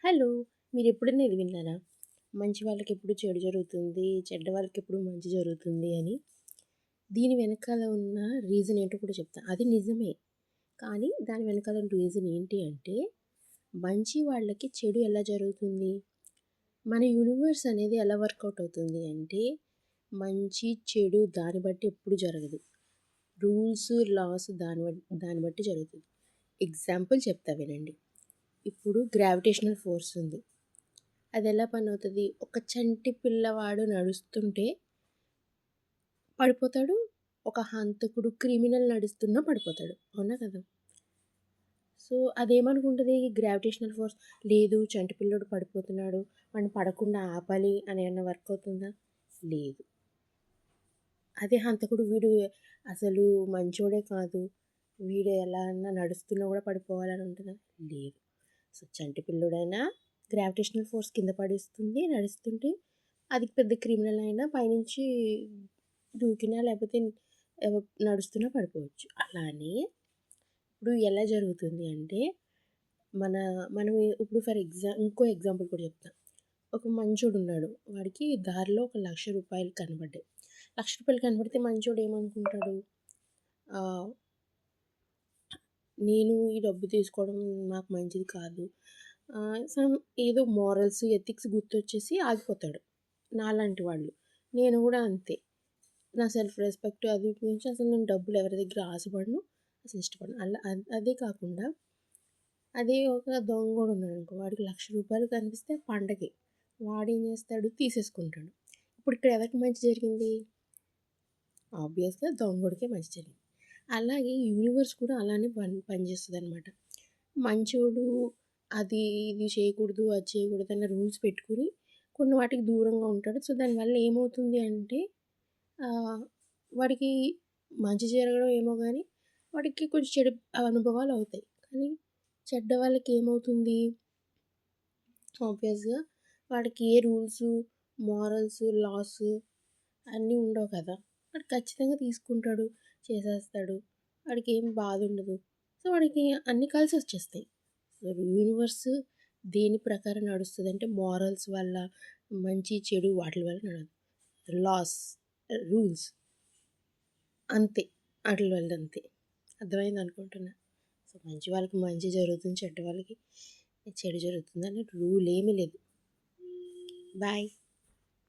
Hello! మీరెప్పుడైనా ఇది విన్నారా? మంచి వాళ్ళకెప్పుడు చెడు జరుగుతుంది, చెడ్డ వాళ్ళకెప్పుడు మంచి జరుగుతుంది అని. దీని వెనకాల ఉన్న రీజన్ ఏంటో కూడా చెప్తా. అది నిజమే. కానీ దాని వెనకాల రీజన్ ఏంటి అంటే, మంచి వాళ్ళకి చెడు ఎలా జరుగుతుంది? మన యూనివర్స్ అనేది ఎలా వర్కౌట్ అవుతుంది అంటే, మంచి, చెడు దాన్ని బట్టి ఎప్పుడు జరగదు. రూల్స్, లాస్ దాన్ని బట్టి జరుగుతుంది. ఎగ్జాంపుల్ చెప్తా వినండి. ఇప్పుడు గ్రావిటేషనల్ ఫోర్స్ ఉంది. అదెలా పనవుతది? ఒక చంటి పిల్లవాడు నడుస్తుంటే పడిపోతాడు. ఒక హంతకుడు, క్రిమినల్ నడుస్తున్నా పడిపోతాడు. అవునా కదా? సో, అదేమనుకుంటది గ్రావిటేషనల్ ఫోర్స్, లేదు చంటి పిల్లోడు పడిపోతున్నాడు, వాడిని పడకుండా ఆపాలి అని ఏమన్నా వర్క్ అవుతుందా? లేదు. అదే హంతకుడు వీడు అసలు మంచోడే కాదు, వీడు ఎలా అన్నా నడుస్తున్నా కూడా పడిపోవాలని ఉంటదా? లేదు. సో, చంటి పిల్లోడైనా గ్రావిటేషనల్ ఫోర్స్ కింద పడేస్తుంది నడుస్తుంటే. అది పెద్ద క్రిమినల్ అయినా పైనుంచి దూకినా లేకపోతే నడుస్తున్నా పడిపోవచ్చు. అలానే ఇప్పుడు ఎలా జరుగుతుంది అంటే, మన మనం ఇప్పుడు ఇంకో ఎగ్జాంపుల్ కూడా చెప్తా. ఒక మంచోడున్నాడు. వాడికి దారిలో ఒక రూ. 1,00,000 కనపడ్డాయి. రూ. 1,00,000 కనపడితే మంచోడు ఏమనుకుంటాడు? ఆహ్, నేను ఈ డబ్బు తీసుకోవడం నాకు మంచిది కాదు. సమ్ ఏదో మోరల్స్, ఎథిక్స్ గుర్తొచ్చేసి ఆగిపోతాడు. నాలాంటి వాళ్ళు. నేను గూడా అంతే. నా సెల్ఫ్ రెస్పెక్ట్ అది గురించి అసలు నేను డబ్బులు ఎవరి దగ్గర ఆశపడను. అసలు ఇష్టపడను. అలా అదే కాకుండా అదే ఒక దొంగోడున్నాడనుకో, వాడికి రూ. 1,00,000 కనిపిస్తే పండగే. వాడేం చేస్తాడు? తీసేసుకుంటాడు. ఇప్పుడు ఇక్కడ ఎవరికి మంచి జరిగింది? ఆబ్వియస్‌గా దొంగోడికే మంచి జరిగింది. అలాగే యూనివర్స్ కూడా అలానే పనిచేస్తదనమాట. మంచోడు అది ఇది చేయకూడదు, అది చేయకూడదు అన్న రూల్స్ పెట్టుకొని కొన్ని వాటికి దూరంగా ఉంటాడు. సో, దానివల్ల ఏమవుతుంది అంటే ఆహ్, వాడికి మంచి జరగడం ఏమో గానీ, వాడికి కొంచెం చెడు అనుభవాలవుతాయి. కానీ చెడ్డ వాళ్ళకి ఏమవుతుంది? ఆబ్వియస్‌గా వాడికి ఏ రూల్సు, మోరల్సు, లాసు అన్నీ ఉండవు కదా! వాడు ఖచ్చితంగా తీసుకుంటాడు, చేసేస్తాడు. వాడికేం బాధుండదు. సో, వాడికి అన్నీ కలిసొచ్చేస్తాయి. సో, యూనివర్స్ దేని ప్రకారం నడుస్తదంటే మోరల్స్ వల్ల, మంచి, చెడు వాటిల వల్ల నడవదు. లాస్, రూల్స్ అంతే. ఆటిల వల్ల అంతే. అర్థమైందనుకుంటున్నా. సో, మంచి వాళ్ళకి మంచి జరుగుతుంది. చెడ్డ వాళ్ళకి చెడు జరుగుతుందని రూల్ ఏమీ లేదు. బాయ్.